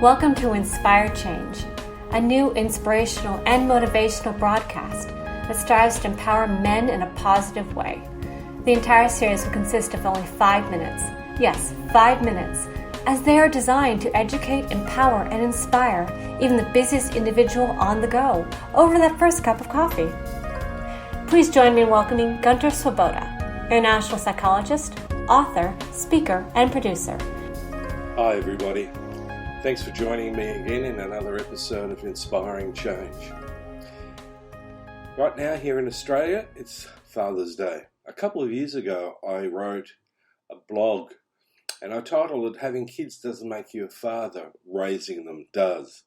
Welcome to Inspire Change, a new inspirational and motivational broadcast that strives to empower men in a positive way. The entire series will consist of only 5 minutes. Yes, 5 minutes, as they are designed to educate, empower, and inspire even the busiest individual on the go over that first cup of coffee. Please join me in welcoming Gunter, international psychologist, author, speaker, and producer. Hi everybody. Thanks for joining me again in another episode of Inspiring Change. Right now here in Australia, it's Father's Day. A couple of years ago, I wrote a blog and I titled it, "Having Kids Doesn't Make You a Father, Raising Them Does."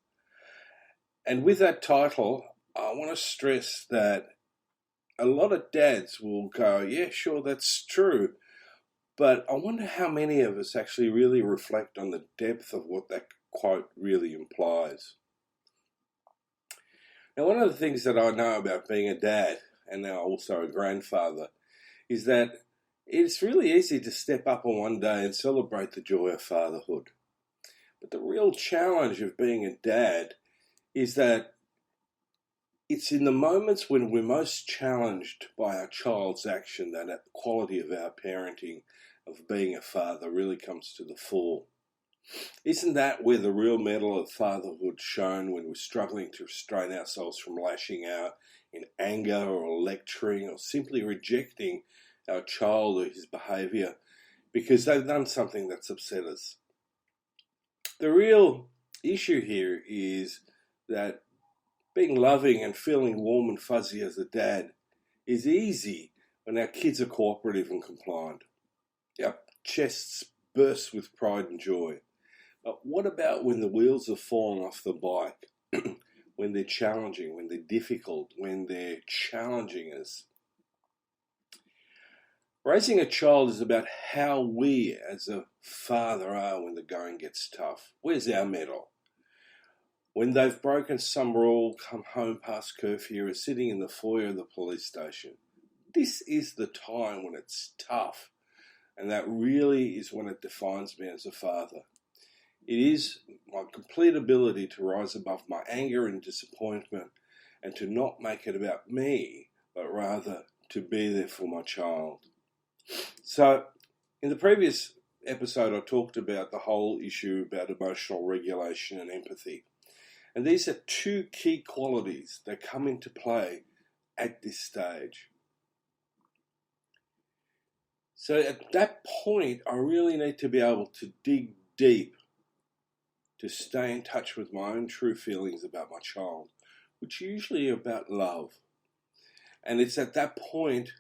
And with that title, I want to stress that a lot of dads will go, yeah, sure, that's true. But I wonder how many of us actually really reflect on the depth of what that quote really implies. Now, one of the things that I know about being a dad, and now also a grandfather, is that it's really easy to step up on one day and celebrate the joy of fatherhood. But the real challenge of being a dad is that it's in the moments when we're most challenged by our child's action that the quality of our parenting, of being a father, really comes to the fore. Isn't that where the real mettle of fatherhood shown, when we're struggling to restrain ourselves from lashing out in anger or lecturing or simply rejecting our child or his behaviour because they've done something that's upset us? The real issue here is that being loving and feeling warm and fuzzy as a dad is easy when our kids are cooperative and compliant. Our chests burst with pride and joy. But what about when the wheels have fallen off the bike? When they're challenging, when they're difficult, when they're challenging us? Raising a child is about how we as a father are when the going gets tough. Where's our mettle? When they've broken some rule, come home past curfew, or sitting in the foyer of the police station. This is the time when it's tough. And that really is when it defines me as a father. It is my complete ability to rise above my anger and disappointment and to not make it about me, but rather to be there for my child. So, in the previous episode, I talked about the whole issue about emotional regulation and empathy. And these are two key qualities that come into play at this stage. So at that point, I really need to be able to dig deep to stay in touch with my own true feelings about my child, which are usually about love. And it's at that point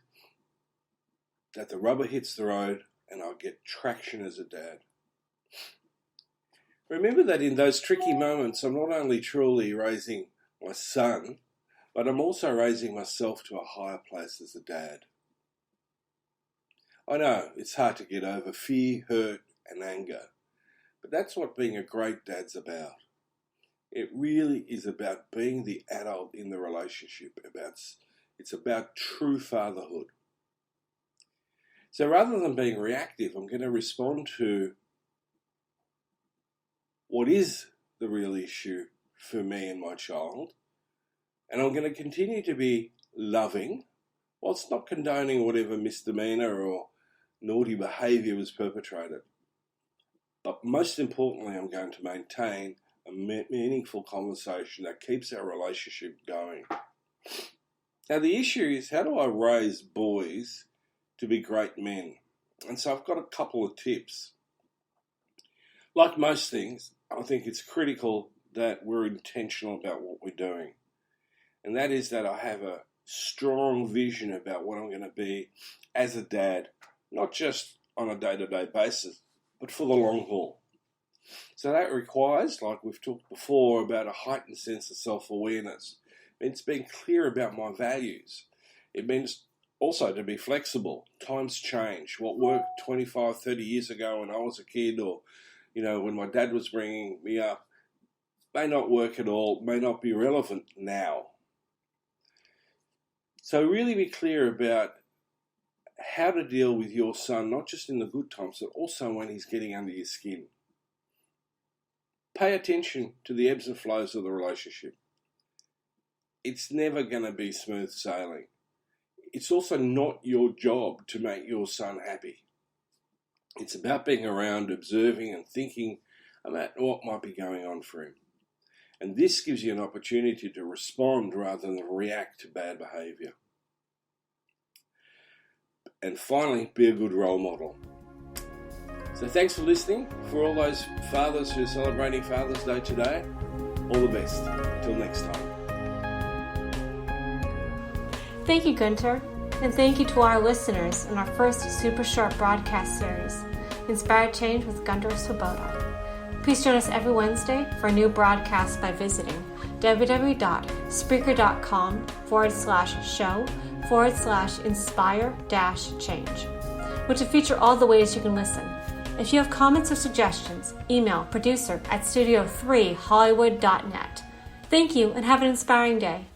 that the rubber hits the road and I get traction as a dad. Remember that in those tricky moments, I'm not only truly raising my son, but I'm also raising myself to a higher place as a dad. I know it's hard to get over fear, hurt, and anger, but that's what being a great dad's about. It really is about being the adult in the relationship. It's about true fatherhood. So rather than being reactive, I'm going to respond to what is the real issue for me and my child, and I'm going to continue to be loving, whilst not condoning whatever misdemeanour or naughty behaviour was perpetrated. But most importantly, I'm going to maintain a meaningful conversation that keeps our relationship going. Now the issue is, how do I raise boys to be great men? And so I've got a couple of tips. Like most things, I think it's critical that we're intentional about what we're doing. And that is that I have a strong vision about what I'm going to be as a dad, not just on a day-to-day basis, but for the long haul. So that requires, like we've talked before, about a heightened sense of self-awareness. It means being clear about my values. It means also to be flexible. Times change. What worked 25, 30 years ago when I was a kid, or when my dad was bringing me up, may not work at all, may not be relevant now. So really be clear about how to deal with your son, not just in the good times, but also when he's getting under your skin. pay attention to the ebbs and flows of the relationship. It's never going to be smooth sailing. It's also not your job to make your son happy. It's about being around, observing and thinking about what might be going on for him. And this gives you an opportunity to respond rather than react to bad behaviour. And finally, be a good role model. So thanks for listening. For all those fathers who are celebrating Father's Day today, all the best. Till next time. Thank you, Gunter, and thank you to our listeners in our first super short broadcast series, Inspired Change with Gunter Swoboda. Please join us every Wednesday for a new broadcast by visiting www.spreaker.com/show/inspire-change, which will feature all the ways you can listen. If you have comments or suggestions, email producer@studio3hollywood.net. Thank you and have an inspiring day.